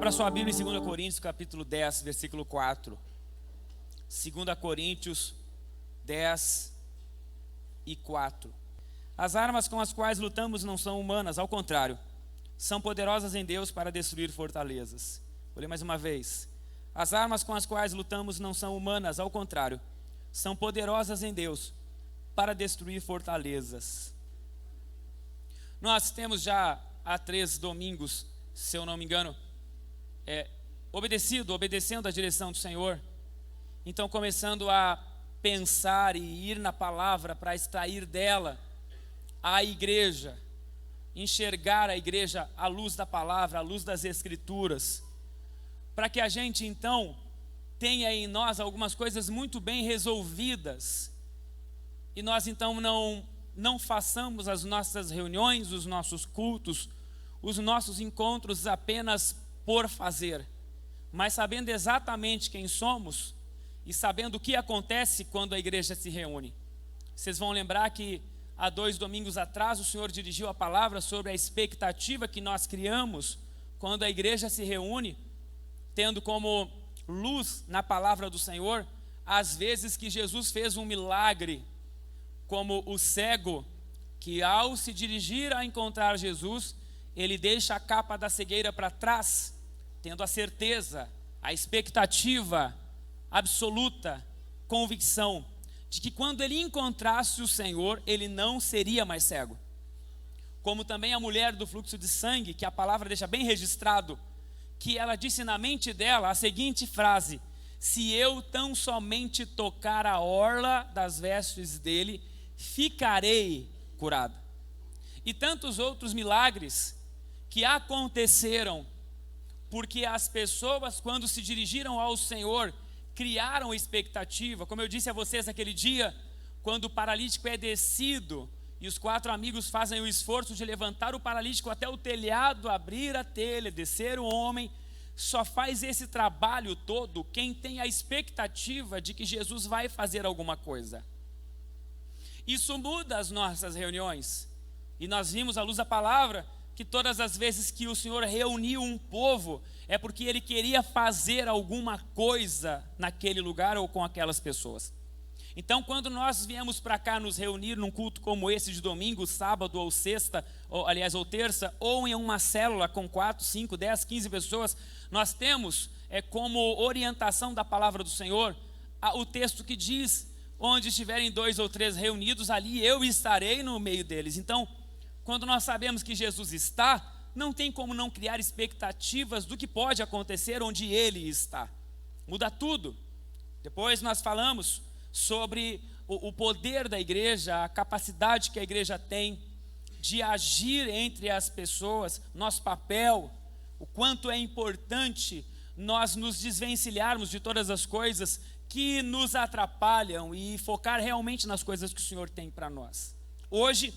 Abra sua Bíblia em 2 Coríntios, capítulo 10, versículo 4. 2 Coríntios 10 e 4. As armas com as quais lutamos não são humanas, ao contrário, são poderosas em Deus para destruir fortalezas. Vou ler mais uma vez. As armas com as quais lutamos não são humanas, ao contrário, são poderosas em Deus para destruir fortalezas. Nós temos já há 3 domingos, se eu não me engano, obedecendo a direção do Senhor. Então começando a pensar e ir na palavra para extrair dela a igreja, enxergar a igreja à luz da palavra, à luz das escrituras, para que a gente então tenha em nós algumas coisas muito bem resolvidas, e nós então não façamos as nossas reuniões, os nossos cultos, os nossos encontros apenas por fazer, mas sabendo exatamente quem somos e sabendo o que acontece quando a igreja se reúne. Vocês vão lembrar que há 2 domingos atrás o Senhor dirigiu a palavra sobre a expectativa que nós criamos quando a igreja se reúne, tendo como luz na palavra do Senhor as vezes que Jesus fez um milagre, como o cego que ao se dirigir a encontrar Jesus, ele deixa a capa da cegueira para trás, tendo a certeza, a expectativa absoluta, convicção de que quando ele encontrasse o Senhor, ele não seria mais cego. Como também a mulher do fluxo de sangue, que a palavra deixa bem registrado, que ela disse na mente dela a seguinte frase: se eu tão somente tocar a orla das vestes dele, ficarei curado. E tantos outros milagres que aconteceram porque as pessoas, quando se dirigiram ao Senhor, criaram expectativa. Como eu disse a vocês naquele dia, quando o paralítico é descido e os 4 amigos fazem o esforço de levantar o paralítico até o telhado, abrir a telha, descer o homem, só faz esse trabalho todo quem tem a expectativa de que Jesus vai fazer alguma coisa. Isso muda as nossas reuniões, e nós vimos à luz da palavra que todas as vezes que o Senhor reuniu um povo, é porque Ele queria fazer alguma coisa naquele lugar ou com aquelas pessoas. Então, quando nós viemos para cá nos reunir num culto como esse de domingo, sábado ou sexta, ou terça, ou em uma célula com 4, 5, 10, 15 pessoas, nós temos como orientação da palavra do Senhor o texto que diz: onde estiverem 2 ou 3 reunidos, ali eu estarei no meio deles. Então, quando nós sabemos que Jesus está, não tem como não criar expectativas do que pode acontecer onde Ele está. Muda tudo. Depois nós falamos sobre o poder da igreja, a capacidade que a igreja tem de agir entre as pessoas, nosso papel, o quanto é importante nós nos desvencilharmos de todas as coisas que nos atrapalham e focar realmente nas coisas que o Senhor tem para nós. Hoje,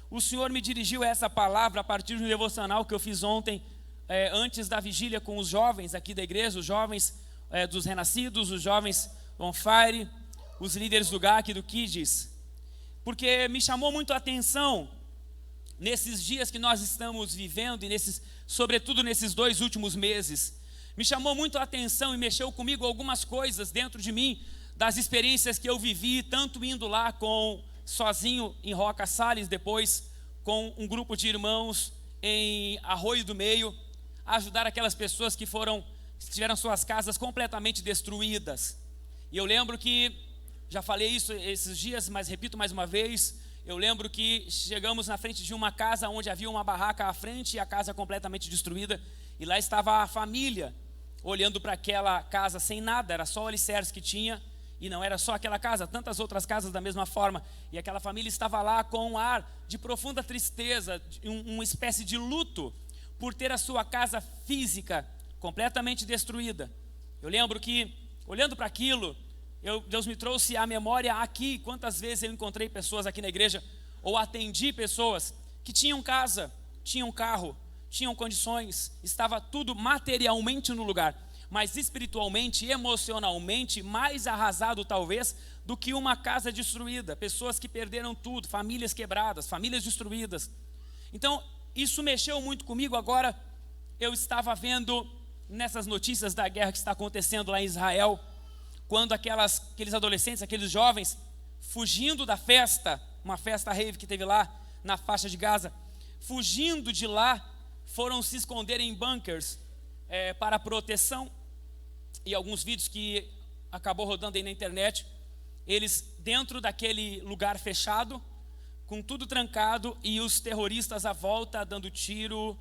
o Senhor me dirigiu essa palavra a partir de um devocional que eu fiz ontem, antes da vigília com os jovens aqui da igreja, os jovens dos Renascidos, os jovens on fire, os líderes do GAC e do Kids, porque me chamou muito a atenção nesses dias que nós estamos vivendo e sobretudo nesses 2 últimos meses. Me chamou muito a atenção e mexeu comigo algumas coisas dentro de mim, das experiências que eu vivi, tanto indo lá sozinho em Roca Salles, depois com um grupo de irmãos em Arroio do Meio, ajudar aquelas pessoas que tiveram suas casas completamente destruídas. E eu lembro que, já falei isso esses dias, mas repito mais uma vez, eu lembro que chegamos na frente de uma casa onde havia uma barraca à frente e a casa completamente destruída, e lá estava a família olhando para aquela casa sem nada, era só o alicerce que tinha. E não era só aquela casa, tantas outras casas da mesma forma. E aquela família estava lá com um ar de profunda tristeza, uma espécie de luto, por ter a sua casa física completamente destruída. Eu lembro que, olhando para aquilo, Deus me trouxe à memória aqui, quantas vezes eu encontrei pessoas aqui na igreja, ou atendi pessoas que tinham casa, tinham carro, tinham condições, estava tudo materialmente no lugar, mas espiritualmente, emocionalmente, mais arrasado talvez do que uma casa destruída, pessoas que perderam tudo, famílias quebradas, famílias destruídas. Então, isso mexeu muito comigo. Agora, eu estava vendo nessas notícias da guerra que está acontecendo lá em Israel, quando aqueles adolescentes, aqueles jovens, fugindo da festa, uma festa rave que teve lá na faixa de Gaza, fugindo de lá, foram se esconder em bunkers para proteção. E alguns vídeos que acabou rodando aí na internet, eles dentro daquele lugar fechado, com tudo trancado, e os terroristas à volta dando tiro,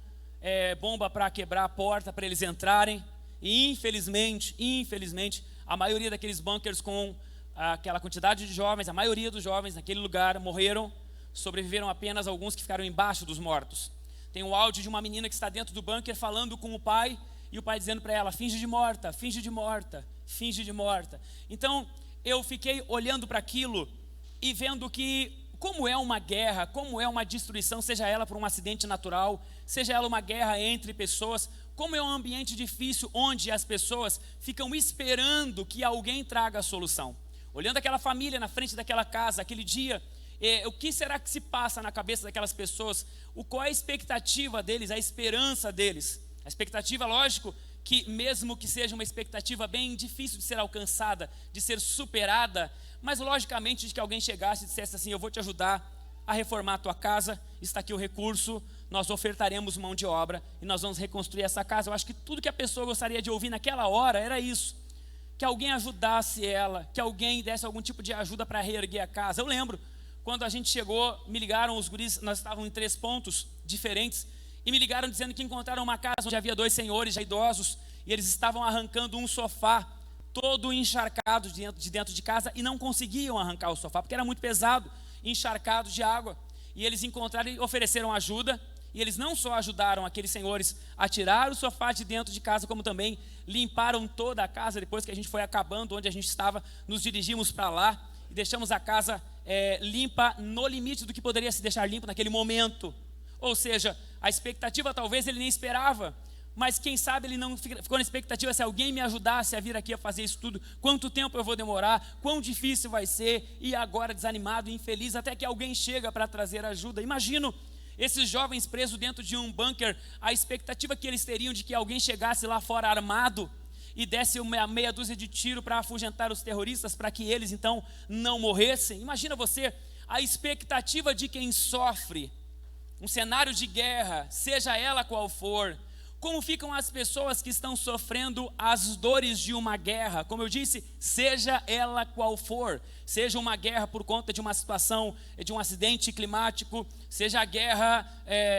bomba para quebrar a porta, para eles entrarem. E infelizmente, a maioria daqueles bunkers com aquela quantidade de jovens, a maioria dos jovens naquele lugar morreram, sobreviveram apenas alguns que ficaram embaixo dos mortos. Tem um áudio de uma menina que está dentro do bunker falando com o pai, e o pai dizendo para ela, finge de morta, finge de morta, finge de morta. Então, eu fiquei olhando para aquilo e vendo que, como é uma guerra, como é uma destruição, seja ela por um acidente natural, seja ela uma guerra entre pessoas, como é um ambiente difícil onde as pessoas ficam esperando que alguém traga a solução. Olhando aquela família na frente daquela casa, aquele dia, o que será que se passa na cabeça daquelas pessoas? Qual é a expectativa deles, a esperança deles? A expectativa, lógico, que mesmo que seja uma expectativa bem difícil de ser alcançada, de ser superada, mas logicamente de que alguém chegasse e dissesse assim, eu vou te ajudar a reformar a tua casa, está aqui o recurso, nós ofertaremos mão de obra e nós vamos reconstruir essa casa. Eu acho que tudo que a pessoa gostaria de ouvir naquela hora era isso, que alguém ajudasse ela, que alguém desse algum tipo de ajuda para reerguer a casa. Eu lembro, quando a gente chegou, me ligaram os guris, nós estávamos em 3 pontos diferentes, e me ligaram dizendo que encontraram uma casa onde havia 2 senhores já idosos, e eles estavam arrancando um sofá, todo encharcado de dentro de casa, e não conseguiam arrancar o sofá, porque era muito pesado, encharcado de água. E eles encontraram e ofereceram ajuda, e eles não só ajudaram aqueles senhores a tirar o sofá de dentro de casa, como também limparam toda a casa. Depois que a gente foi acabando onde a gente estava, nos dirigimos para lá, e deixamos a casa limpa no limite do que poderia se deixar limpo naquele momento. Ou seja, a expectativa talvez ele nem esperava, mas quem sabe ele não ficou na expectativa, se alguém me ajudasse a vir aqui a fazer isso tudo, quanto tempo eu vou demorar, quão difícil vai ser, e agora desanimado, infeliz, até que alguém chega para trazer ajuda. Imagino esses jovens presos dentro de um bunker, a expectativa que eles teriam de que alguém chegasse lá fora armado e desse uma meia dúzia de tiro para afugentar os terroristas, para que eles então não morressem. Imagina você, a expectativa de quem sofre um cenário de guerra, seja ela qual for. Como ficam as pessoas que estão sofrendo as dores de uma guerra? Como eu disse, seja ela qual for, seja uma guerra por conta de uma situação, de um acidente climático, seja a guerra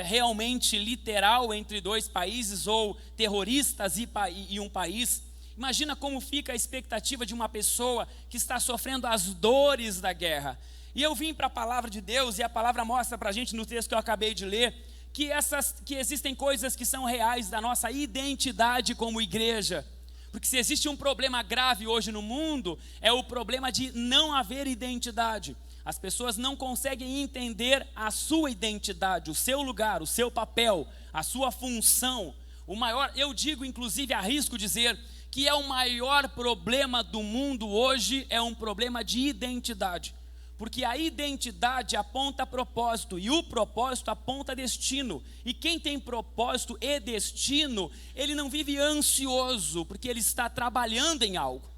realmente literal entre 2 países, ou terroristas e um país. Imagina como fica a expectativa de uma pessoa que está sofrendo as dores da guerra. E eu vim para a palavra de Deus, e a palavra mostra para a gente no texto que eu acabei de ler, que existem coisas que são reais da nossa identidade como igreja. Porque se existe um problema grave hoje no mundo, é o problema de não haver identidade. As pessoas não conseguem entender a sua identidade, o seu lugar, o seu papel, a sua função. O maior, eu digo, inclusive, arrisco dizer, que é o maior problema do mundo hoje, é um problema de identidade. Porque a identidade aponta propósito, e o propósito aponta destino. E quem tem propósito e destino, ele não vive ansioso, porque ele está trabalhando em algo.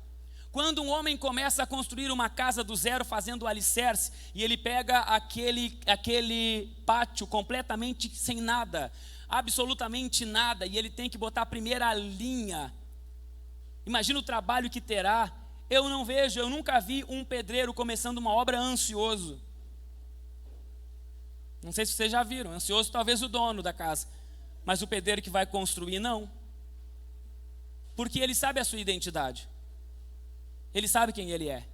Quando um homem começa a construir uma casa do zero, fazendo o alicerce, e ele pega aquele pátio completamente sem nada, absolutamente nada, e ele tem que botar a primeira linha. Imagina o trabalho que terá. Eu nunca vi um pedreiro começando uma obra ansioso. Não sei se vocês já viram, ansioso talvez o dono da casa, mas o pedreiro que vai construir não. Porque ele sabe a sua identidade, ele sabe quem ele é,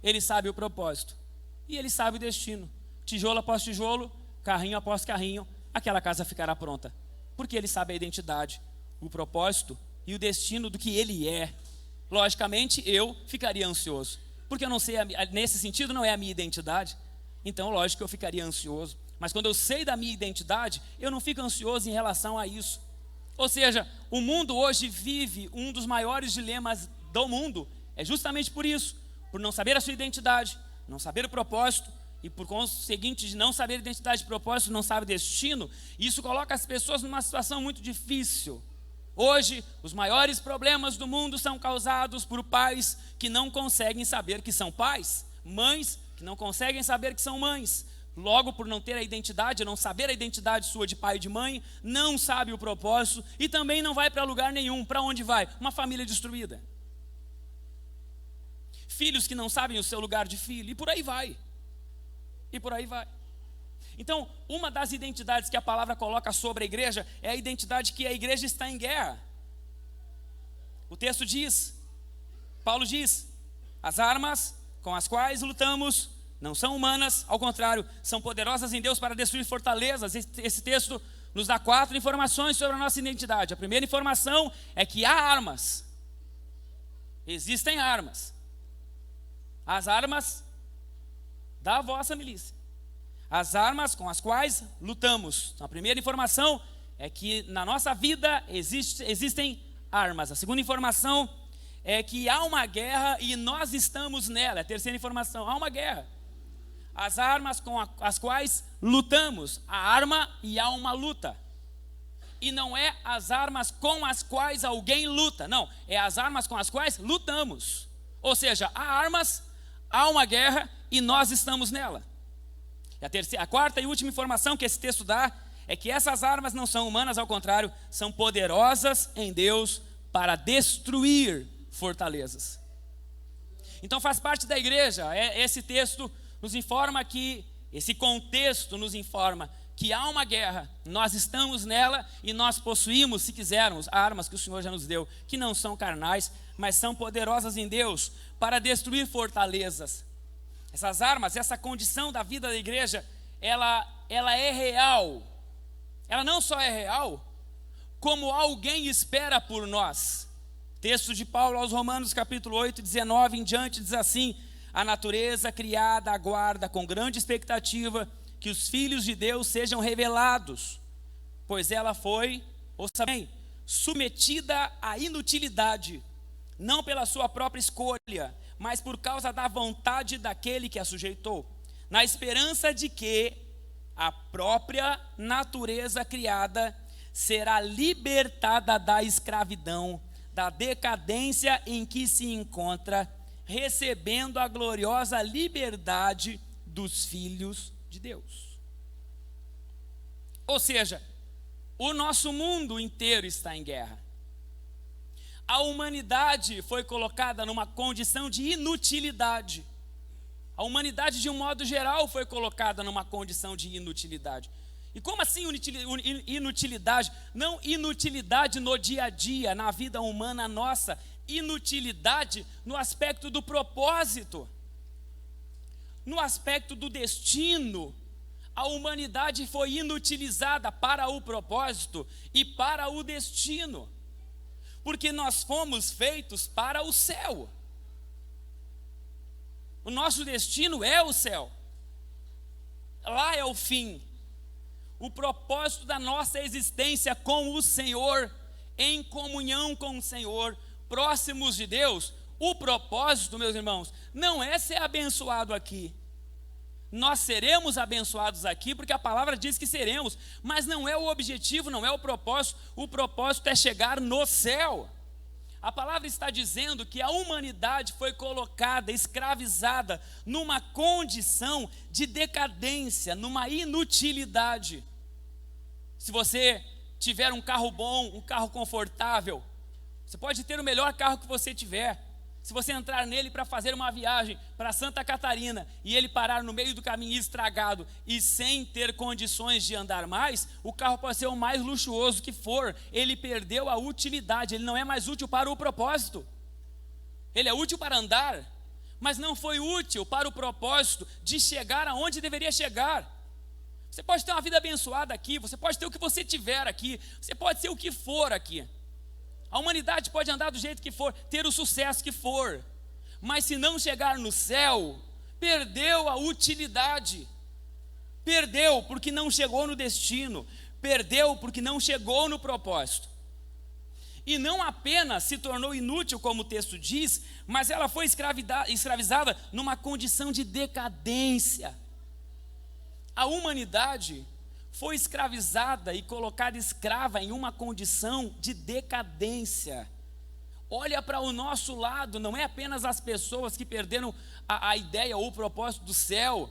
ele sabe o propósito, e ele sabe o destino. Tijolo após tijolo, carrinho após carrinho, aquela casa ficará pronta, porque ele sabe a identidade, o propósito e o destino do que ele é. Logicamente eu ficaria ansioso, porque eu não sei, nesse sentido não é a minha identidade, então lógico que eu ficaria ansioso. Mas quando eu sei da minha identidade, eu não fico ansioso em relação a isso. Ou seja, o mundo hoje vive um dos maiores dilemas do mundo, é justamente por isso, por não saber a sua identidade, não saber o propósito, e por conseguinte de não saber identidade e propósito, não sabe destino. Isso coloca as pessoas numa situação muito difícil. Hoje, os maiores problemas do mundo são causados por pais que não conseguem saber que são pais, mães que não conseguem saber que são mães. Logo, por não ter a identidade, não saber a identidade sua de pai e de mãe, não sabe o propósito e também não vai para lugar nenhum. Para onde vai? Uma família destruída. Filhos que não sabem o seu lugar de filho, e por aí vai. E por aí vai. Então, uma das identidades que a palavra coloca sobre a igreja é a identidade que a igreja está em guerra. O texto diz, Paulo diz, as armas com as quais lutamos não são humanas, ao contrário, são poderosas em Deus para destruir fortalezas. Esse texto nos dá 4 informações sobre a nossa identidade. A primeira informação é que há armas. Existem armas. As armas da vossa milícia. As armas com as quais lutamos. Então, a primeira informação é que na nossa vida existem armas. A segunda informação é que há uma guerra e nós estamos nela. A terceira informação, há uma guerra. As armas com as quais lutamos. A arma e há uma luta. E não é as armas com as quais alguém luta. Não, é as armas com as quais lutamos. Ou seja, há armas, há uma guerra e nós estamos nela. E a quarta e última informação que esse texto dá é que essas armas não são humanas, ao contrário, são poderosas em Deus para destruir fortalezas. Então faz parte da igreja, esse texto nos informa que, esse contexto nos informa que há uma guerra, nós estamos nela e nós possuímos, se quisermos, armas que o Senhor já nos deu, que não são carnais, mas são poderosas em Deus para destruir fortalezas. Essas armas, essa condição da vida da igreja, ela é real. Ela não só é real, como alguém espera por nós. Texto de Paulo aos Romanos, capítulo 8, 19 em diante, diz assim: a natureza criada aguarda com grande expectativa que os filhos de Deus sejam revelados, pois ela foi, ouça bem, submetida à inutilidade, não pela sua própria escolha, mas por causa da vontade daquele que a sujeitou, na esperança de que a própria natureza criada será libertada da escravidão, da decadência em que se encontra, recebendo a gloriosa liberdade dos filhos de Deus. Ou seja, o nosso mundo inteiro está em guerra. A humanidade foi colocada numa condição de inutilidade. A humanidade, de um modo geral, foi colocada numa condição de inutilidade. E como assim inutilidade? Não inutilidade no dia a dia, na vida humana nossa. Inutilidade no aspecto do propósito. No aspecto do destino. A humanidade foi inutilizada para o propósito e para o destino. Porque nós fomos feitos para o céu. O nosso destino é o céu. Lá é o fim. O propósito da nossa existência com o Senhor, em comunhão com o Senhor, próximos de Deus. O propósito, meus irmãos, não é ser abençoado aqui. Nós seremos abençoados aqui, porque a palavra diz que seremos, mas não é o objetivo, não é o propósito é chegar no céu. A palavra está dizendo que a humanidade foi colocada, escravizada, numa condição de decadência, numa inutilidade. Se você tiver um carro bom, um carro confortável, você pode ter o melhor carro que você tiver. Se você entrar nele para fazer uma viagem para Santa Catarina e ele parar no meio do caminho estragado e sem ter condições de andar mais, o carro pode ser o mais luxuoso que for, ele perdeu a utilidade, ele não é mais útil para o propósito. Ele é útil para andar, mas não foi útil para o propósito de chegar aonde deveria chegar. Você pode ter uma vida abençoada aqui, você pode ter o que você tiver aqui, você pode ser o que for aqui. A humanidade pode andar do jeito que for, ter o sucesso que for, mas se não chegar no céu, perdeu a utilidade. Perdeu porque não chegou no destino, perdeu porque não chegou no propósito. E não apenas se tornou inútil, como o texto diz, mas ela foi escravizada numa condição de decadência. A humanidade foi escravizada e colocada escrava em uma condição de decadência. Olha para o nosso lado, não é apenas as pessoas que perderam a ideia ou o propósito do céu.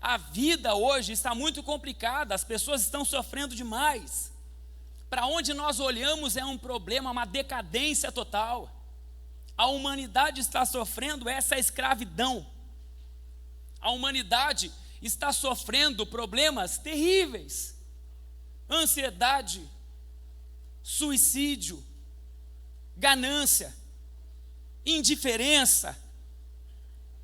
A vida hoje está muito complicada, as pessoas estão sofrendo demais. Para onde nós olhamos é um problema, uma decadência total. A humanidade está sofrendo essa escravidão. A humanidade está sofrendo problemas terríveis. Ansiedade, suicídio, ganância, indiferença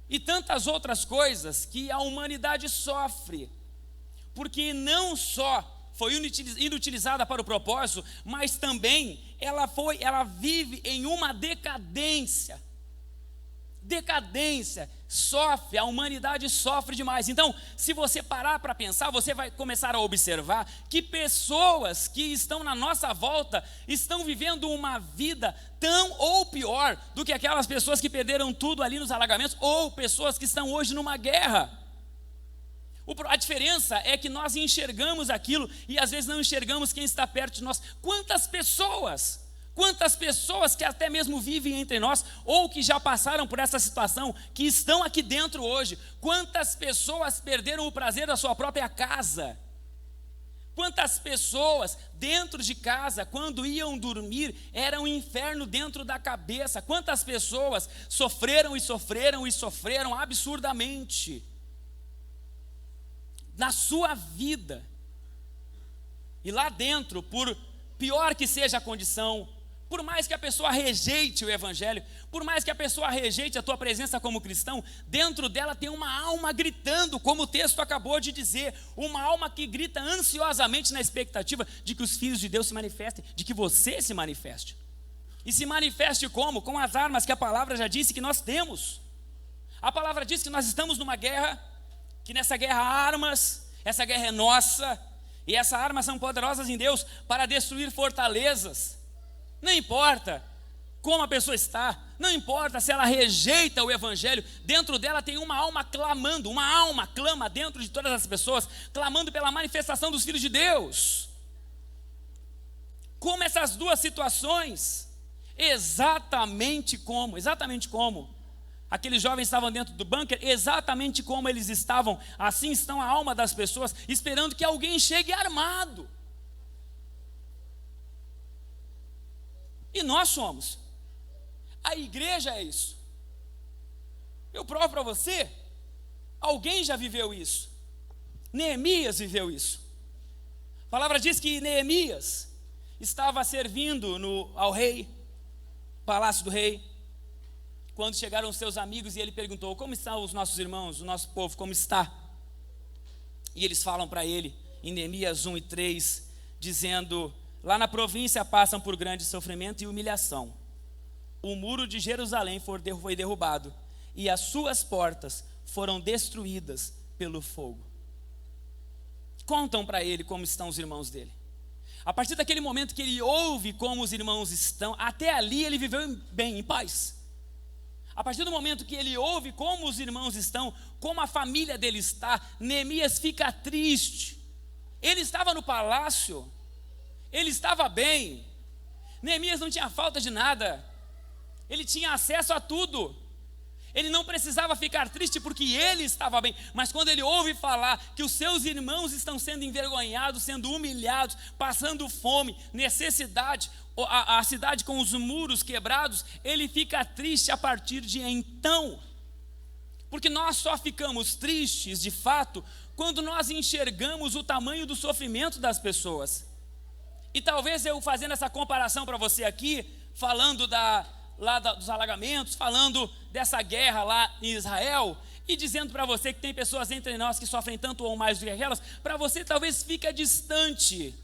e tantas outras coisas que a humanidade sofre, porque não só foi inutilizada para o propósito, mas também ela vive em uma decadência. Sofre, a humanidade sofre demais. Então, se você parar para pensar, você vai começar a observar que pessoas que estão na nossa volta estão vivendo uma vida tão ou pior do que aquelas pessoas que perderam tudo ali nos alagamentos, ou pessoas que estão hoje numa guerra. A diferença é que nós enxergamos aquilo e às vezes não enxergamos quem está perto de nós. Quantas pessoas que até mesmo vivem entre nós, ou que já passaram por essa situação, que estão aqui dentro hoje. Quantas pessoas perderam o prazer da sua própria casa? Quantas pessoas dentro de casa, quando iam dormir, era um inferno dentro da cabeça? Quantas pessoas sofreram absurdamente na sua vida? E lá dentro, por pior que seja a condição, por mais que a pessoa rejeite o evangelho, por mais que a pessoa rejeite a tua presença como cristão, dentro dela tem uma alma gritando, como o texto acabou de dizer, uma alma que grita ansiosamente na expectativa de que os filhos de Deus se manifestem, de que você se manifeste. E se manifeste como? Com as armas que a palavra já disse que nós temos. A palavra diz que nós estamos numa guerra, que nessa guerra há armas, essa guerra é nossa, e essas armas são poderosas em Deus para destruir fortalezas. Não importa como a pessoa está, não importa se ela rejeita o evangelho, dentro dela tem uma alma clamando, uma alma clama dentro de todas as pessoas, clamando pela manifestação dos filhos de Deus. Como essas duas situações, exatamente como aqueles jovens estavam dentro do bunker, exatamente como eles estavam, assim estão a alma das pessoas, esperando que alguém chegue armado. E nós somos. A igreja é isso. Eu provo para você, alguém já viveu isso. Neemias viveu isso. A palavra diz que Neemias estava servindo ao rei, palácio do rei, quando chegaram os seus amigos e ele perguntou: como estão os nossos irmãos, o nosso povo, como está? E eles falam para ele, em Neemias 1:3, dizendo: lá na província passam por grande sofrimento e humilhação. O muro de Jerusalém foi derrubado e as suas portas foram destruídas pelo fogo. Contam para ele como estão os irmãos dele. A partir daquele momento que ele ouve como os irmãos estão, até ali ele viveu bem, em paz. A partir do momento que ele ouve como os irmãos estão, como a família dele está, Neemias fica triste. Ele estava no palácio, ele estava bem. Neemias não tinha falta de nada, ele tinha acesso a tudo. Ele não precisava ficar triste porque ele estava bem, mas quando ele ouve falar que os seus irmãos estão sendo envergonhados, sendo humilhados, passando fome, necessidade, a cidade com os muros quebrados, ele fica triste a partir de então. Porque nós só ficamos tristes de fato quando nós enxergamos o tamanho do sofrimento das pessoas. E talvez eu fazendo essa comparação para você aqui, falando dos alagamentos, falando dessa guerra lá em Israel, e dizendo para você que tem pessoas entre nós que sofrem tanto ou mais do que aquelas, para você talvez fica distante.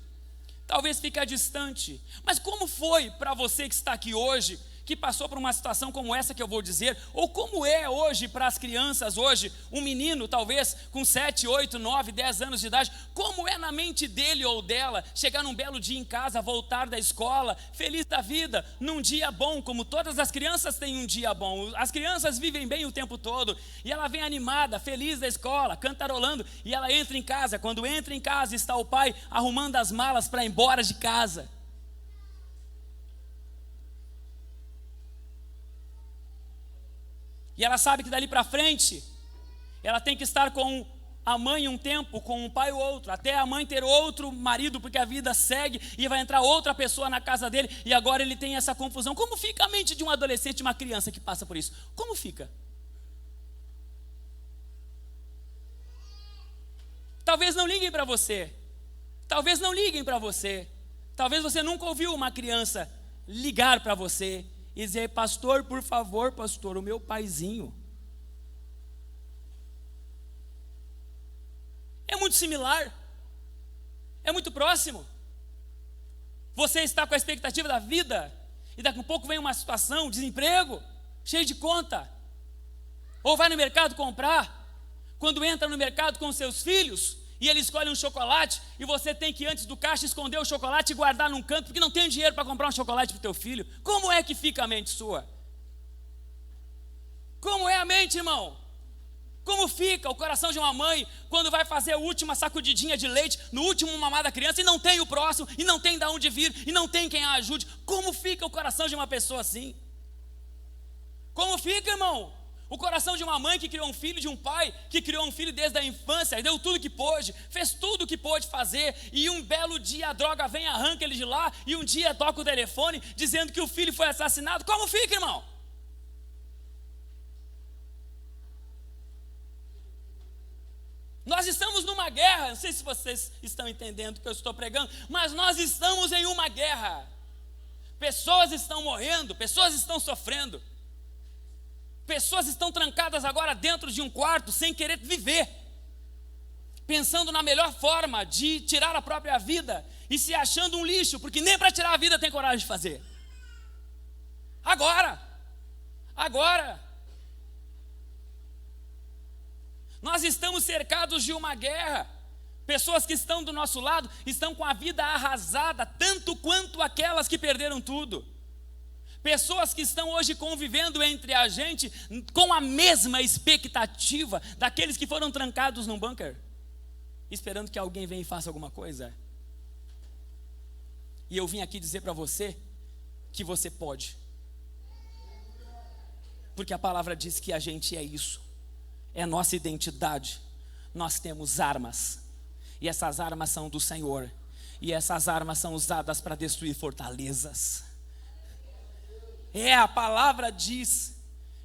Mas como foi para você que está aqui hoje, que passou por uma situação como essa que eu vou dizer, ou como é hoje para as crianças hoje, um menino talvez com 7, 8, 9, 10 anos de idade, como é na mente dele ou dela, chegar num belo dia em casa, voltar da escola, feliz da vida, num dia bom, como todas as crianças têm um dia bom, as crianças vivem bem o tempo todo, e ela vem animada, feliz da escola, cantarolando, e ela entra em casa, quando entra em casa está o pai arrumando as malas para ir embora de casa. E ela sabe que dali para frente, ela tem que estar com a mãe um tempo, com o pai outro, até a mãe ter outro marido, porque a vida segue e vai entrar outra pessoa na casa dele, e agora ele tem essa confusão. Como fica a mente de um adolescente, de uma criança que passa por isso? Como fica? Talvez não liguem para você, talvez não liguem para você, talvez você nunca ouviu uma criança ligar para você e dizer: pastor, por favor, pastor, o meu paizinho. É muito similar, é muito próximo. Você está com a expectativa da vida, e daqui a pouco vem uma situação, desemprego, cheio de conta, ou vai no mercado comprar, quando entra no mercado com seus filhos, e ele escolhe um chocolate, e você tem que antes do caixa esconder o chocolate e guardar num canto, porque não tem dinheiro para comprar um chocolate para o teu filho. Como é que fica a mente sua? Como é a mente, irmão? Como fica o coração de uma mãe quando vai fazer a última sacudidinha de leite, no último mamar da criança, e não tem o próximo, e não tem de onde vir, e não tem quem a ajude? Como fica o coração de uma pessoa assim? Como fica, irmão? O coração de uma mãe que criou um filho, de um pai que criou um filho desde a infância, deu tudo que pôde, fez tudo o que pôde fazer, e um belo dia a droga vem, arranca ele de lá, e um dia toca o telefone dizendo que o filho foi assassinado. Como fica, irmão? Nós estamos numa guerra, não sei se vocês estão entendendo o que eu estou pregando, mas nós estamos em uma guerra. Pessoas estão morrendo, pessoas estão sofrendo. Pessoas estão trancadas agora dentro de um quarto sem querer viver, pensando na melhor forma de tirar a própria vida e se achando um lixo, porque nem para tirar a vida tem coragem de fazer. Agora, nós estamos cercados de uma guerra. Pessoas que estão do nosso lado estão com a vida arrasada, tanto quanto aquelas que perderam tudo. Pessoas que estão hoje convivendo entre a gente com a mesma expectativa daqueles que foram trancados num bunker, esperando que alguém venha e faça alguma coisa. E eu vim aqui dizer para você que você pode, porque a palavra diz que a gente é isso, é nossa identidade. Nós temos armas, e essas armas são do Senhor, e essas armas são usadas para destruir fortalezas. A palavra diz.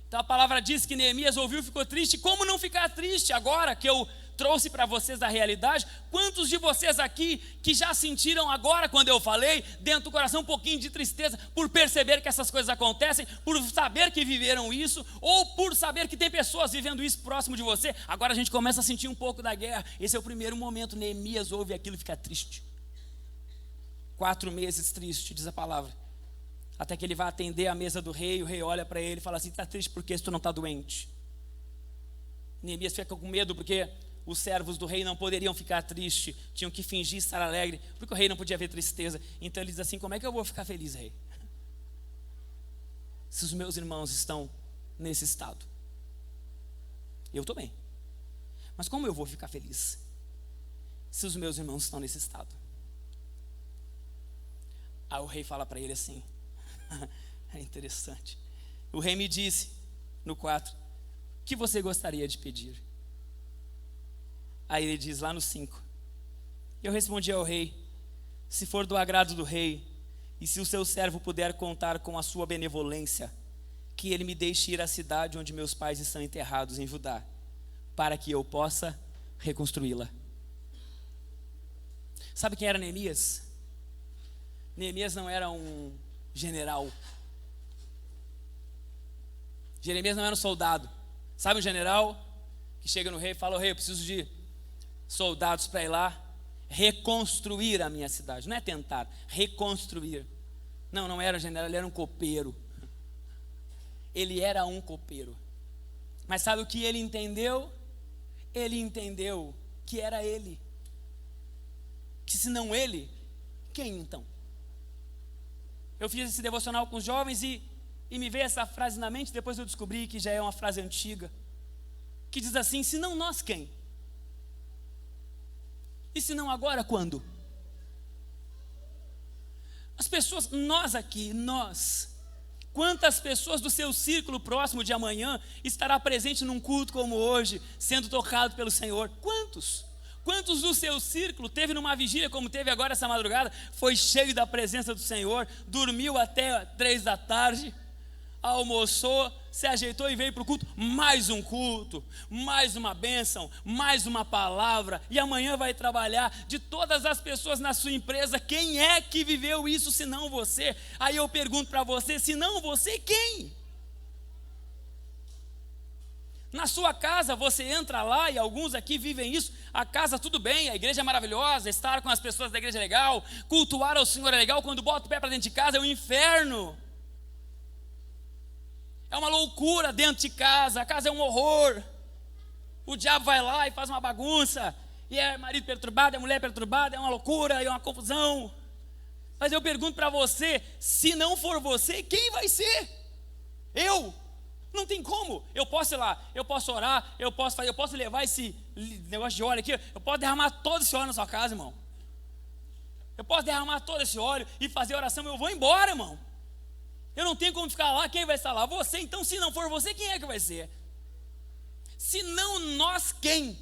Então a palavra diz que Neemias ouviu e ficou triste. Como não ficar triste agora que eu trouxe para vocês a realidade? Quantos de vocês aqui que já sentiram agora, quando eu falei, dentro do coração um pouquinho de tristeza, por perceber que essas coisas acontecem, por saber que viveram isso, ou por saber que tem pessoas vivendo isso próximo de você? Agora a gente começa a sentir um pouco da guerra. Esse é o primeiro momento. Neemias ouve aquilo e fica triste. 4 meses triste, diz a palavra. Até que ele vai atender a mesa do rei, o rei olha para ele e fala assim: está triste porque tu não está doente? Neemias fica com medo porque os servos do rei não poderiam ficar tristes, tinham que fingir estar alegre, porque o rei não podia ver tristeza. Então ele diz assim: como é que eu vou ficar feliz, rei, se os meus irmãos estão nesse estado? Eu estou bem, mas como eu vou ficar feliz se os meus irmãos estão nesse estado? Aí o rei fala para ele assim, é interessante. O rei me disse, no 4, o que você gostaria de pedir? Aí ele diz lá no 5, eu respondi ao rei: se for do agrado do rei, e se o seu servo puder contar com a sua benevolência, que ele me deixe ir à cidade onde meus pais estão enterrados em Judá, para que eu possa reconstruí-la. Sabe quem era Neemias? Neemias não era um general. Jeremias não era um soldado. Sabe um general que chega no rei e fala: rei, eu preciso de soldados para ir lá reconstruir a minha cidade. Não é tentar, reconstruir. Não era um general, ele era um copeiro. Ele era um copeiro. Mas sabe o que ele entendeu? Ele entendeu que era ele. Que se não ele, quem então? Eu fiz esse devocional com os jovens e me veio essa frase na mente. Depois eu descobri que já é uma frase antiga, que diz assim: se não nós, quem? E se não agora, quando? As pessoas, nós aqui, nós. Quantas pessoas do seu círculo próximo de amanhã estará presente num culto como hoje, sendo tocado pelo Senhor? Quantos? Quantos do seu círculo teve numa vigília como teve agora essa madrugada, foi cheio da presença do Senhor, dormiu até 3 da tarde, almoçou, se ajeitou e veio para o culto? Mais um culto, mais uma bênção, mais uma palavra, e amanhã vai trabalhar. De todas as pessoas na sua empresa, quem é que viveu isso se não você? Aí eu pergunto para você, se não você, quem? Na sua casa, você entra lá, e alguns aqui vivem isso. A casa tudo bem, a igreja é maravilhosa, estar com as pessoas da igreja é legal, cultuar ao Senhor é legal. Quando bota o pé para dentro de casa é um inferno, é uma loucura dentro de casa. A casa é um horror. O diabo vai lá e faz uma bagunça, e é marido perturbado, é mulher perturbada, é uma loucura, é uma confusão. Mas eu pergunto para você, se não for você, quem vai ser? Eu? Não tem como. Eu posso ir lá, eu posso orar, eu posso levar esse negócio de óleo aqui, eu posso derramar todo esse óleo na sua casa, irmão. Eu posso derramar todo esse óleo e fazer oração, eu vou embora, irmão. Eu não tenho como ficar lá, quem vai estar lá? Você. Então, se não for você, quem é que vai ser? Se não nós, quem?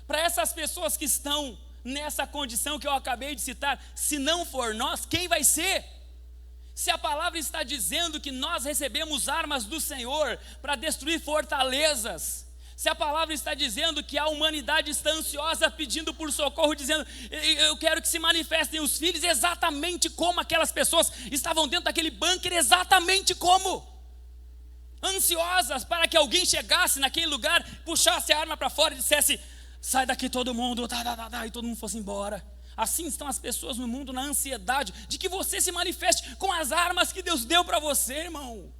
Para essas pessoas que estão nessa condição que eu acabei de citar, se não for nós, quem vai ser? Se a palavra está dizendo que nós recebemos armas do Senhor para destruir fortalezas, se a palavra está dizendo que a humanidade está ansiosa pedindo por socorro, dizendo, eu quero que se manifestem os filhos, exatamente como aquelas pessoas estavam dentro daquele bunker, exatamente como, ansiosas para que alguém chegasse naquele lugar, puxasse a arma para fora e dissesse, sai daqui todo mundo, e todo mundo fosse embora. Assim estão as pessoas no mundo, na ansiedade de que você se manifeste com as armas que Deus deu para você, irmão.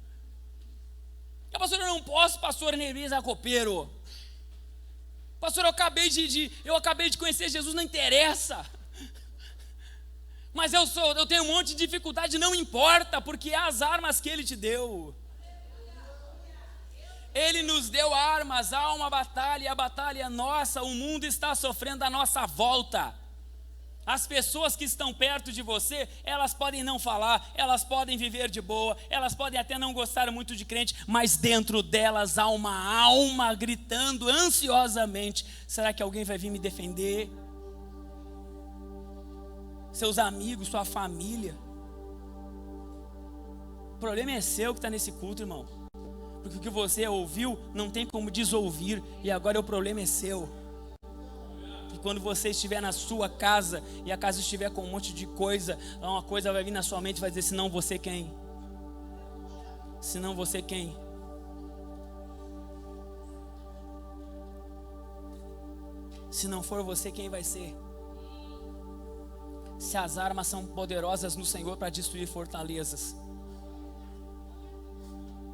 Pastor, eu não posso, pastor Neemias é copeiro. Pastor, eu acabei de conhecer Jesus, não interessa. Mas eu tenho um monte de dificuldade, não importa, porque é as armas que Ele te deu. Ele nos deu armas, há uma batalha, e a batalha é nossa, o mundo está sofrendo à nossa volta. As pessoas que estão perto de você, elas podem não falar, elas podem viver de boa, elas podem até não gostar muito de crente, mas dentro delas há uma alma gritando ansiosamente, será que alguém vai vir me defender? Seus amigos, sua família. O problema é seu que está nesse culto, irmão, porque o que você ouviu não tem como desouvir, e agora o problema é seu. E quando você estiver na sua casa e a casa estiver com um monte de coisa, uma coisa vai vir na sua mente e vai dizer, se não você quem? Se não você quem? Se não for você, quem vai ser? Se as armas são poderosas no Senhor para destruir fortalezas,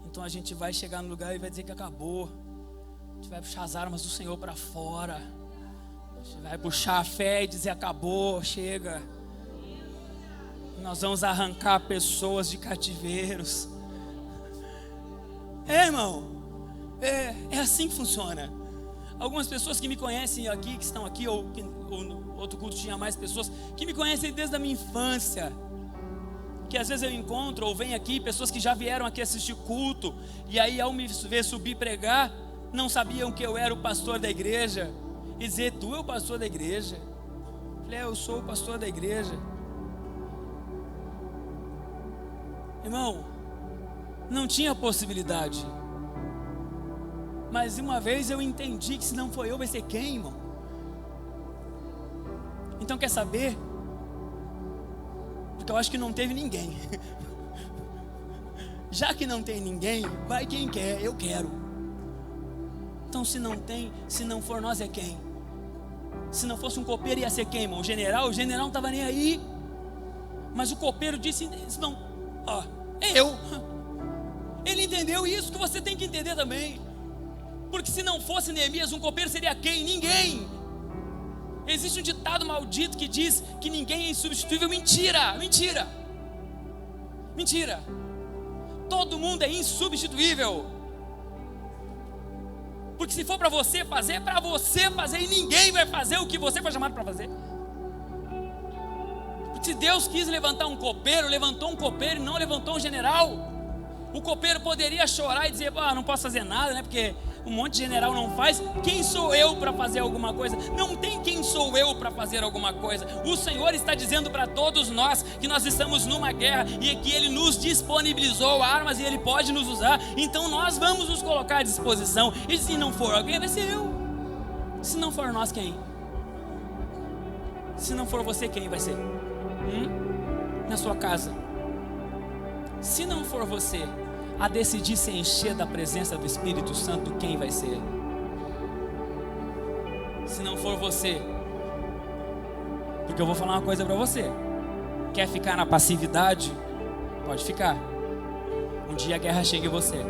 então a gente vai chegar no lugar e vai dizer que acabou. A gente vai puxar as armas do Senhor para fora. A gente vai puxar a fé e dizer acabou, chega. Nós vamos arrancar pessoas de cativeiros. Irmão, é assim que funciona. Algumas pessoas que me conhecem aqui, que estão aqui, ou no outro culto tinha mais pessoas, que me conhecem desde a minha infância, que às vezes eu encontro ou venho aqui, pessoas que já vieram aqui assistir culto, e aí ao me ver subir pregar, não sabiam que eu era o pastor da igreja, e dizer, tu é o pastor da igreja? Eu falei, eu sou o pastor da igreja. Irmão, não tinha possibilidade. Mas uma vez eu entendi que se não for eu, vai ser quem, irmão? Então quer saber? Porque eu acho que não teve ninguém. Já que não tem ninguém, vai quem quer, eu quero. Então se não tem, se não for nós, é quem? Se não fosse um copeiro, ia ser quem, irmão? O general não estava nem aí. Mas o copeiro disse, não, ó, é eu. Ele entendeu isso que você tem que entender também. Porque se não fosse Neemias, um copeiro seria quem? Ninguém. Existe um ditado maldito que diz que ninguém é insubstituível. Mentira, mentira, mentira. Todo mundo é insubstituível. Porque se for para você fazer, é para você fazer, e ninguém vai fazer o que você foi chamado para fazer. Porque se Deus quis levantar um copeiro, levantou um copeiro e não levantou um general. O copeiro poderia chorar e dizer: não posso fazer nada, né? Porque um monte de general não faz. Quem sou eu para fazer alguma coisa? Não tem quem sou eu para fazer alguma coisa. O Senhor está dizendo para todos nós que nós estamos numa guerra e que Ele nos disponibilizou armas e Ele pode nos usar. Então nós vamos nos colocar à disposição. E se não for alguém, vai ser eu. Se não for nós, quem? Se não for você, quem vai ser? Na sua casa. Se não for você a decidir se encher da presença do Espírito Santo, quem vai ser? Se não for você, porque eu vou falar uma coisa para você: quer ficar na passividade? Pode ficar. Um dia a guerra chega em você.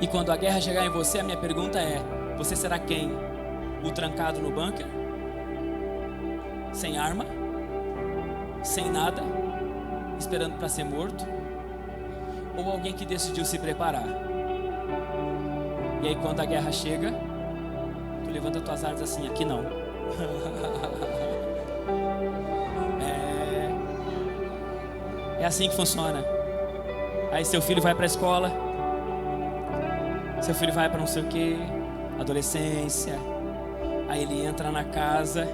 E quando a guerra chegar em você, a minha pergunta é: você será quem? O trancado no bunker? Sem arma? Sem nada? Esperando para ser morto? Ou alguém que decidiu se preparar? E aí quando a guerra chega, tu levanta tuas armas assim: aqui não. É assim que funciona. Aí seu filho vai para a escola, seu filho vai para não sei o que, adolescência. Aí ele entra na casa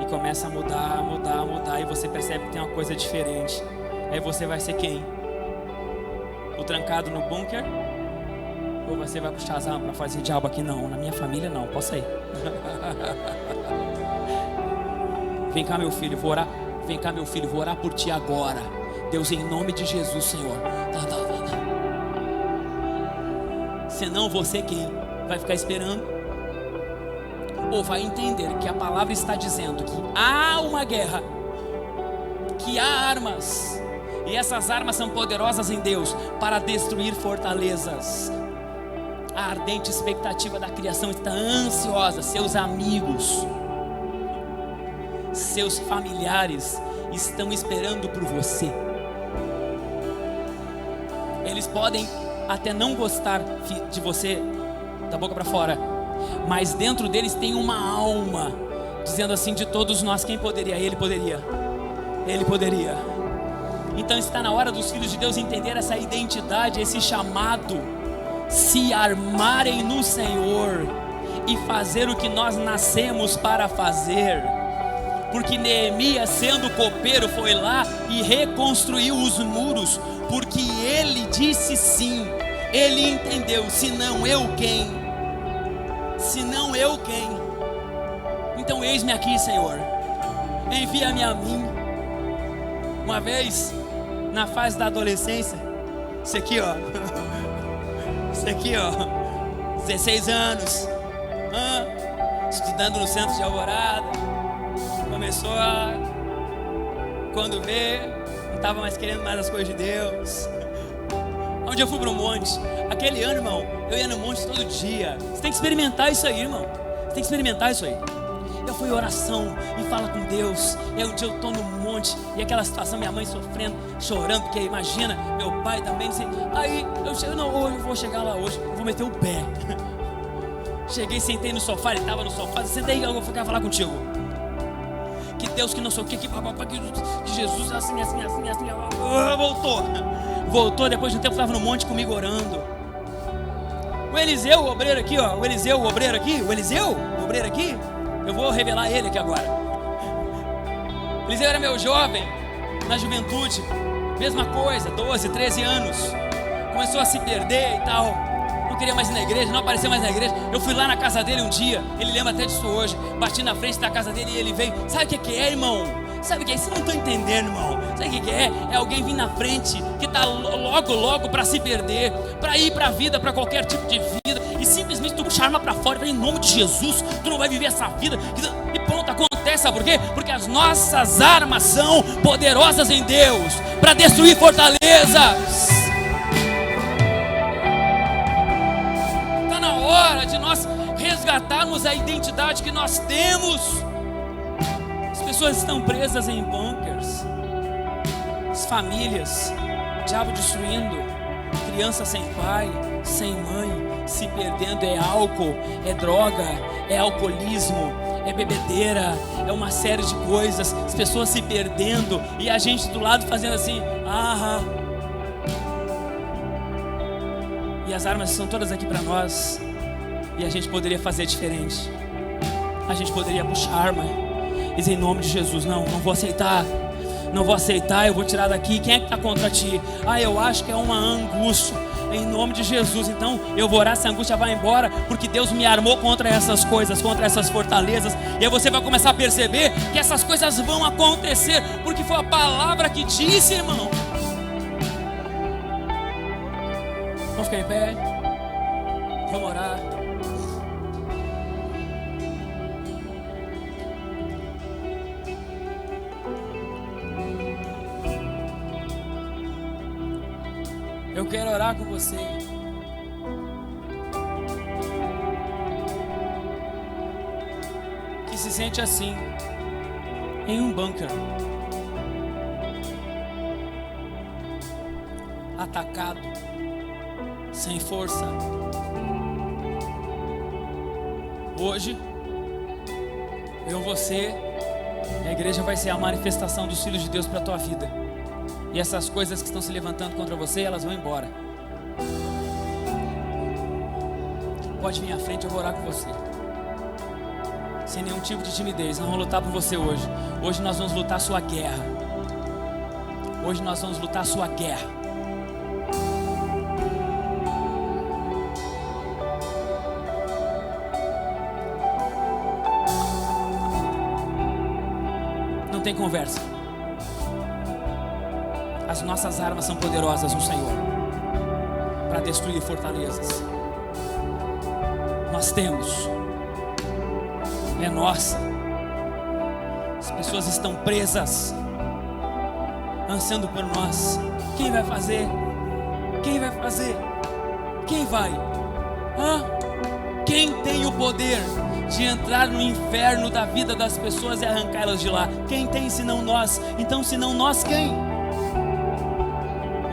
e começa a mudar, e você percebe que tem uma coisa diferente. Aí você vai ser quem? O trancado no bunker? Ou você vai puxar as armas para fazer diabo aqui? Não, na minha família não, posso sair. Vem cá meu filho, vou orar. Vem cá meu filho, vou orar por ti agora. Deus, em nome de Jesus, Senhor. Senão você quem? Vai ficar esperando? Ou vai entender que a palavra está dizendo que há uma guerra, que há armas, e essas armas são poderosas em Deus para destruir fortalezas. A ardente expectativa da criação está ansiosa. Seus amigos, seus familiares estão esperando por você. Eles podem até não gostar de você da boca para fora, mas dentro deles tem uma alma dizendo assim: de todos nós, quem poderia? Ele poderia. Ele poderia. Então está na hora dos filhos de Deus entender essa identidade, esse chamado, se armarem no Senhor e fazer o que nós nascemos para fazer. Porque Neemias, sendo copeiro, foi lá e reconstruiu os muros, porque ele disse sim. Ele entendeu: se não eu quem? Se não eu quem? Então eis-me aqui, Senhor, envia-me a mim. Uma vez, na fase da adolescência, isso aqui ó, 16 anos, estudando no centro de Alvorada, começou a, quando vê, não estava mais querendo mais as coisas de Deus. Onde eu fui para o monte, aquele ano, irmão, eu ia no monte todo dia. Você tem que experimentar isso aí, irmão. Você tem que experimentar isso aí. Eu fui em oração e fala com Deus. E aí um dia eu estou no monte e aquela situação, minha mãe sofrendo, chorando, porque imagina, meu pai também. Assim, aí eu chego, não, hoje eu vou chegar lá hoje, eu vou meter o pé. Cheguei, sentei no sofá, ele estava no sofá, senta aí, eu vou ficar falar contigo. Que Deus, que não sei o que Jesus, assim, voltou, depois de um tempo estava no monte comigo orando. O Eliseu, o obreiro aqui, ó, o Eliseu, o obreiro aqui, eu vou revelar ele aqui agora. O Eliseu era meu jovem, na juventude, mesma coisa, 12, 13 anos, começou a se perder e tal, não queria mais ir na igreja, não apareceu mais na igreja. Eu fui lá na casa dele um dia, ele lembra até disso hoje, bati na frente da casa dele e ele veio. Sabe o que é, irmão? Sabe o que é? Vocês não estão entendendo, irmão. Sabe o que é? É alguém vir na frente que está logo para se perder, para ir para a vida, para qualquer tipo de vida, e simplesmente tu puxa a arma para fora e fala: em nome de Jesus, tu não vai viver essa vida. E pronto, acontece acontece, sabe por quê? Porque as nossas armas são poderosas em Deus para destruir fortalezas. Está na hora de nós resgatarmos a identidade que nós temos. As pessoas estão presas em bunkers, as famílias, diabo destruindo, criança sem pai, sem mãe, se perdendo. É álcool, é droga, é alcoolismo, é bebedeira, é uma série de coisas. As pessoas se perdendo e a gente do lado fazendo assim, e as armas estão todas aqui para nós. E a gente poderia fazer diferente. A gente poderia puxar a arma e dizer em nome de Jesus, não vou aceitar. Não vou aceitar, eu vou tirar daqui. Quem é que está contra ti? Eu acho que é uma angústia. Em nome de Jesus, então eu vou orar, essa angústia vai embora, porque Deus me armou contra essas coisas, contra essas fortalezas. E aí você vai começar a perceber que essas coisas vão acontecer, porque foi a palavra que disse, irmão. Vamos ficar em pé, vamos orar. Eu quero orar com você. Que se sente assim, em um bunker, atacado, sem força. Hoje, você, a igreja vai ser a manifestação dos filhos de Deus para a tua vida. E essas coisas que estão se levantando contra você, elas vão embora. Pode vir à frente, eu vou orar com você. Sem nenhum tipo de timidez. Nós vamos lutar por você hoje. Hoje nós vamos lutar a sua guerra. Hoje nós vamos lutar a sua guerra. Não tem conversa. As nossas armas são poderosas no Senhor para destruir fortalezas. Nós temos, é nossa. As pessoas estão presas, ansiando por nós. Quem vai fazer? Quem vai fazer? Quem vai? Quem tem o poder de entrar no inferno da vida das pessoas e arrancá-las de lá? Quem tem senão nós? Então, senão nós, quem?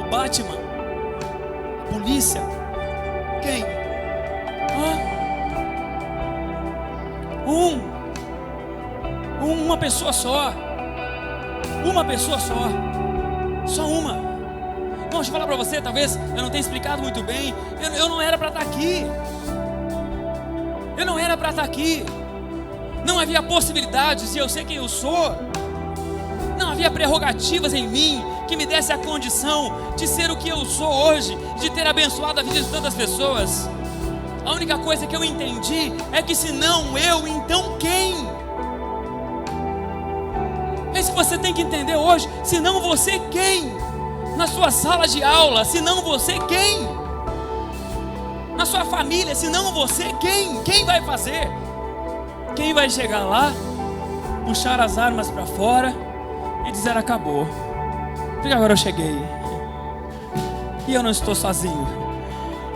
Batman, polícia, quem? Uma pessoa só. Uma pessoa só. Só uma. Bom, deixa eu falar para você, talvez eu não tenha explicado muito bem. Eu não era para estar aqui. Eu não era para estar aqui. Não havia possibilidades, e eu sei quem eu sou. Não havia prerrogativas em mim que me desse a condição de ser o que eu sou hoje, de ter abençoado a vida de tantas pessoas. A única coisa que eu entendi é que se não eu, então quem? É isso que você tem que entender hoje. Se não você, quem? Na sua sala de aula, se não você, quem? Na sua família, se não você, quem? Quem vai fazer? Quem vai chegar lá, puxar as armas para fora e dizer acabou, porque agora eu cheguei e eu não estou sozinho.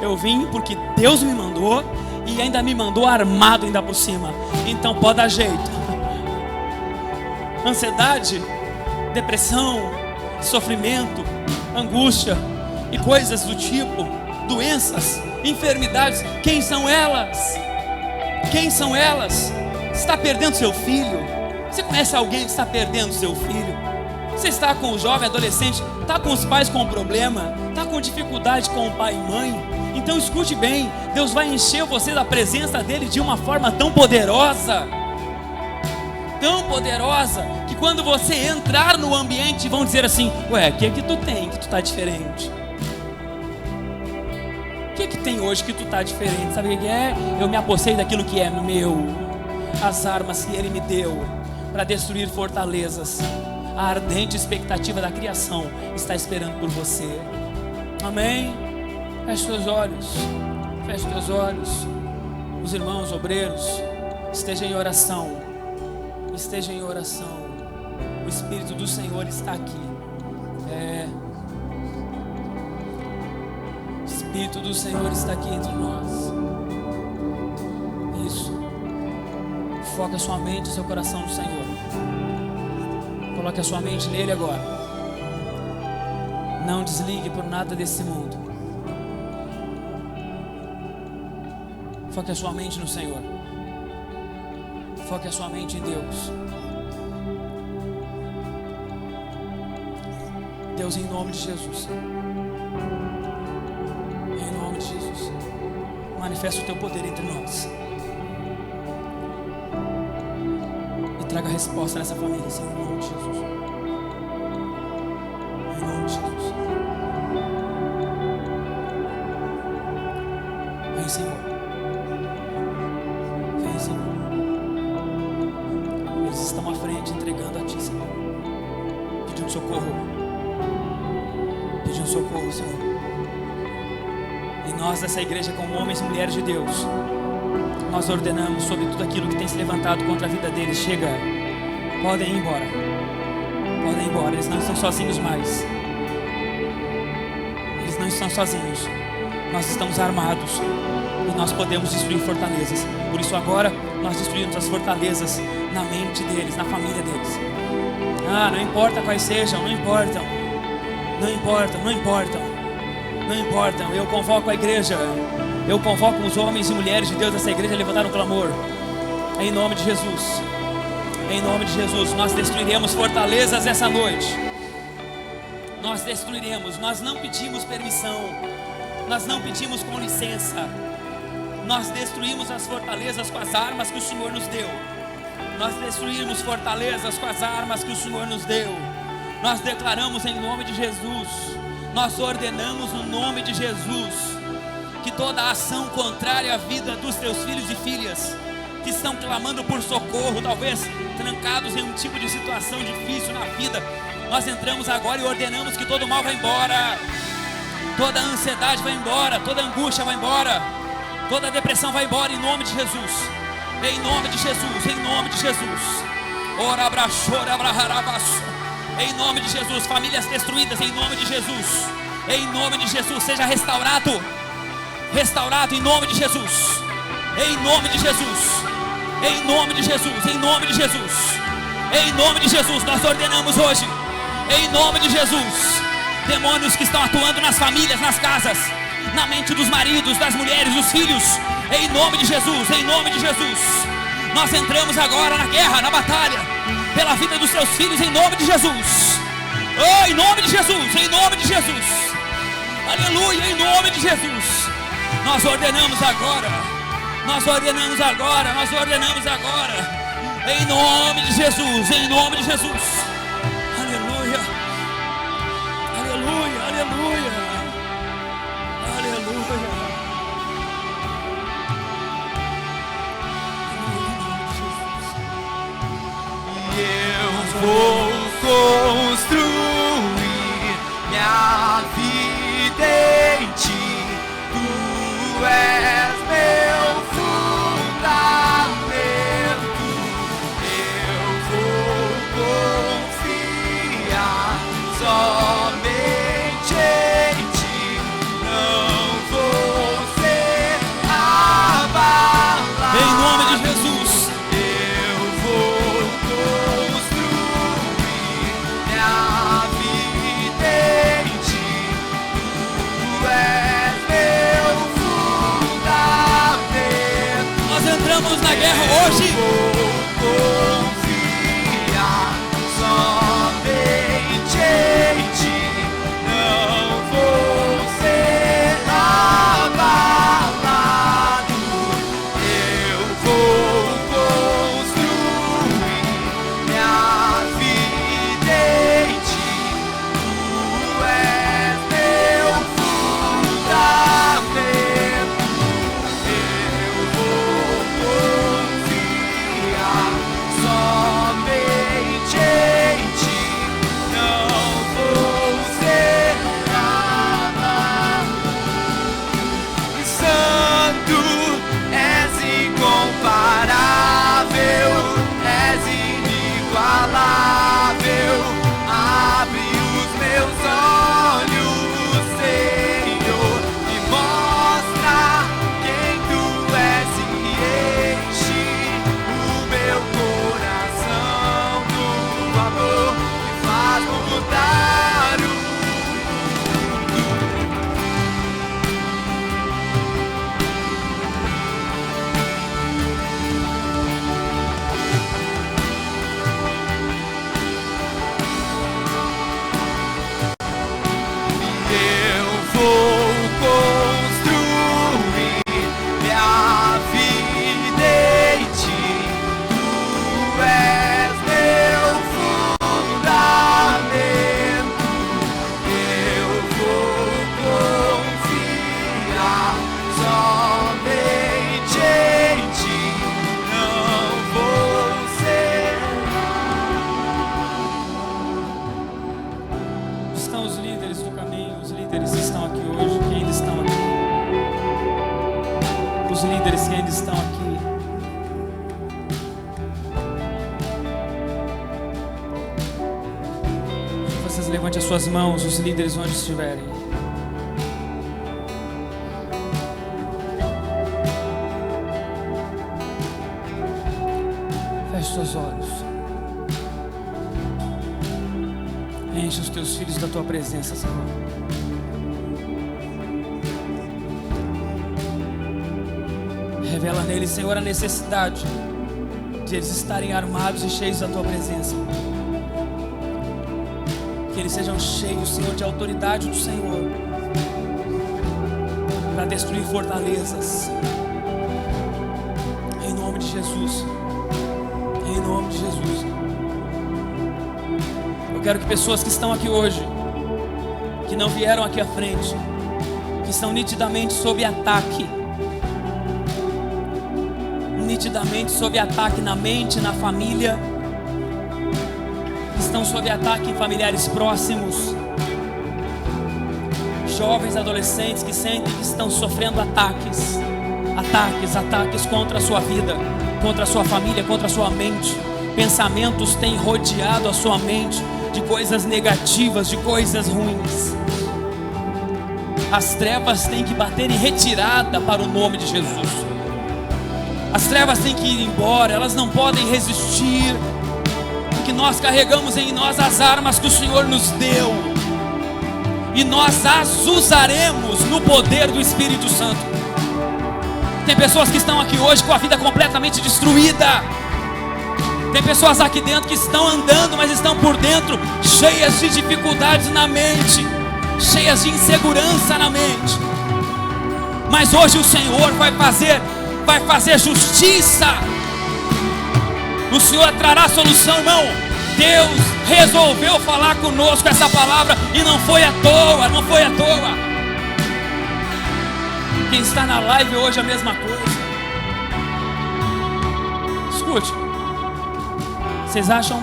Eu vim porque Deus me mandou e ainda me mandou armado ainda por cima. Então pode dar jeito. Ansiedade, depressão, sofrimento, angústia e coisas do tipo, doenças, enfermidades, quem são elas? Quem são elas? Você está perdendo seu filho? Você conhece alguém que está perdendo seu filho? Você está com o jovem, adolescente, está com os pais com problema, está com dificuldade com o pai e mãe? Então escute bem, Deus vai encher você da presença dele de uma forma tão poderosa, que quando você entrar no ambiente vão dizer assim: ué, o que é que tu tem que tu está diferente? O que é que tem hoje que tu está diferente? Sabe o que é? Eu me apossei daquilo que é meu, as armas que ele me deu para destruir fortalezas. A ardente expectativa da criação está esperando por você. Amém? Feche seus olhos. Feche teus olhos. Os irmãos obreiros, estejam em oração. esteja em oração. O Espírito do Senhor está aqui. O Espírito do Senhor está aqui entre nós. Isso. Foca a sua mente e seu coração no Senhor. Coloque a sua mente nele agora. Não desligue por nada desse mundo. Foque a sua mente no Senhor. Foque a sua mente em Deus. Deus, em nome de Jesus. Em nome de Jesus. Manifesta o teu poder entre nós. E traga resposta nessa família, Senhor, em nome de Jesus. Em nome de Jesus. Vem, Senhor. Vem, Senhor. Eles estão à frente, entregando a Ti, Senhor. Pedindo socorro. Pedindo socorro, Senhor. E nós dessa igreja, como homens e mulheres de Deus, nós ordenamos sobre tudo aquilo que tem se levantado contra a vida deles. Chega, podem ir embora. Podem ir embora, eles não estão sozinhos mais. Eles não estão sozinhos. Nós estamos armados e nós podemos destruir fortalezas. Por isso agora nós destruímos as fortalezas na mente deles, na família deles. Não importa quais sejam, não importam. Não importam, não importam. Não importam. Eu convoco a igreja. Eu convoco os homens e mulheres de Deus dessa igreja a levantar um clamor. Em nome de Jesus. Em nome de Jesus. Nós destruiremos fortalezas essa noite. Nós destruiremos. Nós não pedimos permissão. Nós não pedimos com licença. Nós destruímos as fortalezas com as armas que o Senhor nos deu. Nós destruímos fortalezas com as armas que o Senhor nos deu. Nós declaramos em nome de Jesus. Nós ordenamos no nome de Jesus que toda ação contrária à vida dos teus filhos e filhas que estão clamando por socorro, talvez trancados em um tipo de situação difícil na vida, nós entramos agora e ordenamos que todo mal vai embora, toda ansiedade vai embora, toda angústia vai embora, toda depressão vai embora em nome de Jesus. Em nome de Jesus, em nome de Jesus. Ora abraçora abraharabaço. Em nome de Jesus, famílias destruídas em nome de Jesus. Em nome de Jesus, seja restaurado. Restaurado em nome de Jesus. Em nome de Jesus. Em nome de Jesus, em nome de Jesus. Em nome de Jesus, nós ordenamos hoje. Em nome de Jesus. Demônios que estão atuando nas famílias, nas casas, na mente dos maridos, das mulheres, dos filhos. Em nome de Jesus, em nome de Jesus. Nós entramos agora na guerra, na batalha, pela vida dos seus filhos, em nome de Jesus. Oh, em nome de Jesus, em nome de Jesus. Aleluia, em nome de Jesus. Nós ordenamos agora. Nós ordenamos agora, nós ordenamos agora. Em nome de Jesus, em nome de Jesus. Aleluia. Aleluia, aleluia. Aleluia. Eu vou construir minha vida em Ti. Tu és meu fundamento. Eu vou confiar somente em Ti. Não vou ser abalado. Em nome de Jesus. Eu vou construir minha vida em Ti. Tu és meu fundamento. Nós entramos na guerra hoje. Vou confiar somente em Ti. Não vou ser abalado. Eu vou construir minha vida em Ti. Tu és meu fundamento. Eu vou confiar meu, abre os meus olhos, Senhor, e mostra quem Tu és e enche o meu coração do amor que faz mudar o mundo. Eu vou construir minha vida em Ti. Tu és meu fundamento. Eu vou confiar somente em Ti. Não vou ser. Estão os líderes do caminho, os líderes que estão aqui hoje, que ainda estão aqui. Os líderes que ainda estão aqui. Que vocês levantem as suas mãos, os líderes onde estiverem. Feche seus olhos. Enche os teus filhos da tua presença, Senhor. Revela neles, Senhor, a necessidade de eles estarem armados e cheios da tua presença. Que eles sejam cheios, Senhor, de autoridade do Senhor para destruir fortalezas. Em nome de Jesus. Em nome de Jesus. Eu quero que pessoas que estão aqui hoje, que não vieram aqui à frente, que estão nitidamente sob ataque, na mente, na família, que estão sob ataque em familiares próximos, jovens, adolescentes que sentem que estão sofrendo ataques contra a sua vida, contra a sua família, contra a sua mente. Pensamentos têm rodeado a sua mente de coisas negativas, de coisas ruins. As trevas têm que bater em retirada para o nome de Jesus. As trevas têm que ir embora, elas não podem resistir, porque nós carregamos em nós as armas que o Senhor nos deu, e nós as usaremos no poder do Espírito Santo. Tem pessoas que estão aqui hoje com a vida completamente destruída. Tem pessoas aqui dentro que estão andando, mas estão por dentro cheias de dificuldades na mente, cheias de insegurança na mente. Mas hoje o Senhor vai fazer justiça. O Senhor trará solução, irmão. Deus resolveu falar conosco essa palavra e não foi à toa, não foi à toa. Quem está na live hoje é a mesma coisa. Escute. Vocês acham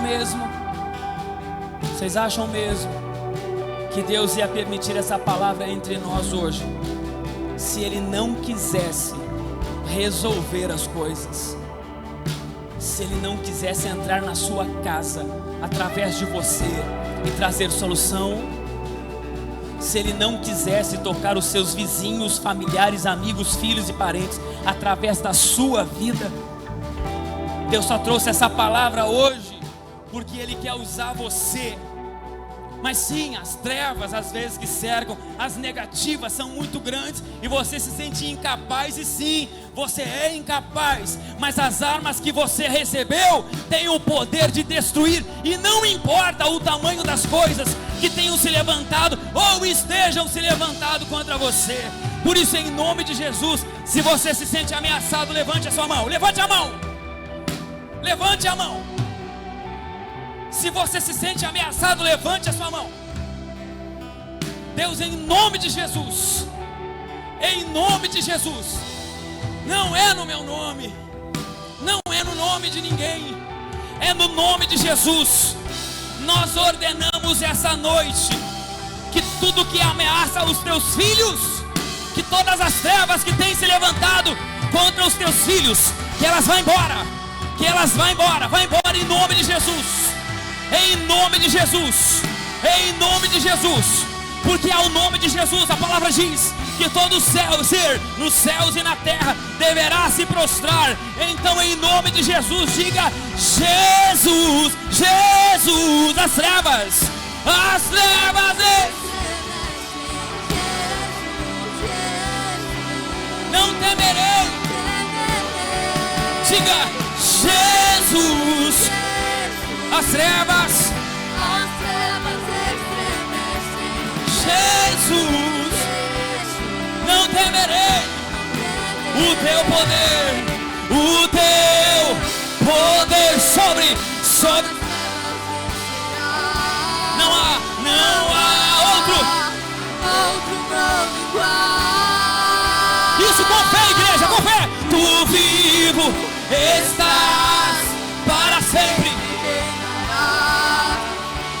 mesmo que Deus ia permitir essa palavra entre nós hoje se Ele não quisesse resolver as coisas? Se Ele não quisesse entrar na sua casa através de você e trazer solução? Se Ele não quisesse tocar os seus vizinhos, familiares, amigos, filhos e parentes através da sua vida? Deus só trouxe essa palavra hoje porque Ele quer usar você. Mas sim, as trevas às vezes que cercam, as negativas são muito grandes e você se sente incapaz. E sim, você é incapaz, mas as armas que você recebeu têm o poder de destruir. E não importa o tamanho das coisas que tenham se levantado ou estejam se levantando contra você. Por isso, em nome de Jesus, se você se sente ameaçado, levante a sua mão. Levante a mão. Levante a mão. Se você se sente ameaçado, levante a sua mão. Deus, em nome de Jesus, não é no meu nome, não é no nome de ninguém, é no nome de Jesus. Nós ordenamos essa noite que tudo que ameaça os teus filhos, que todas as trevas que têm se levantado contra os teus filhos, que elas vão embora, vai embora em nome de Jesus. Em nome nome de Jesus, em nome de Jesus, porque ao nome de Jesus a palavra diz que todo ser nos céus e na terra deverá se prostrar. Então em nome de Jesus diga: Jesus, Jesus, as trevas não temerei. Diga: Jesus, as trevas Jesus, não temerei. O teu poder sobre não há outro nome igual. Isso, com fé, igreja, com fé. Tu vivo estás para sempre.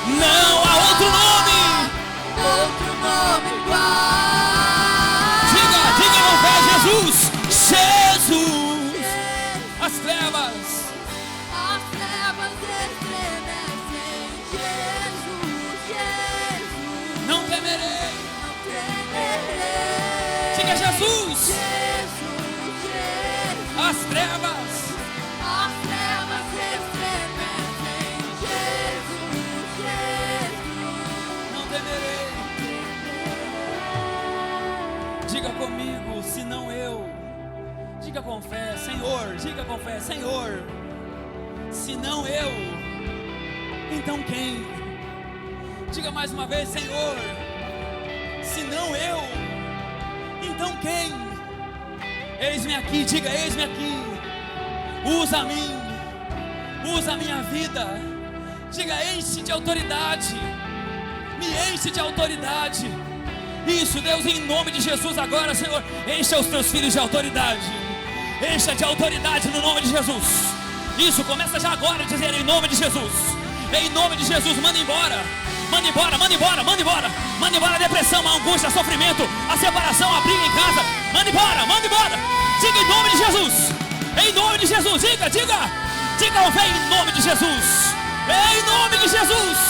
Não há outro nome igual. Diga com fé: Jesus, Jesus, as trevas estremecem. Jesus, não temerei. temerei. Diga: Jesus, Jesus, as trevas estremecem. Jesus, não temerei. Diga comigo: se não eu. Diga com fé: Senhor. Diga com fé: Senhor, se não eu, então quem? Diga mais uma vez: Senhor, se não eu, então quem? Eis-me aqui. Diga: eis-me aqui. Usa a mim, usa a minha vida. Diga: enche de autoridade, me enche de autoridade. Isso, Deus, em nome de Jesus agora, Senhor, encha os teus filhos de autoridade. Encha de autoridade no nome de Jesus. Isso, começa já agora a dizer: em nome de Jesus. Em nome de Jesus, manda embora. Manda embora, manda embora, manda embora. Manda embora a depressão, a angústia, o sofrimento, a separação, a briga em casa. Manda embora, manda embora. Diga: em nome de Jesus. Em nome de Jesus, diga, diga. Diga: vem em nome de Jesus. Em nome de Jesus.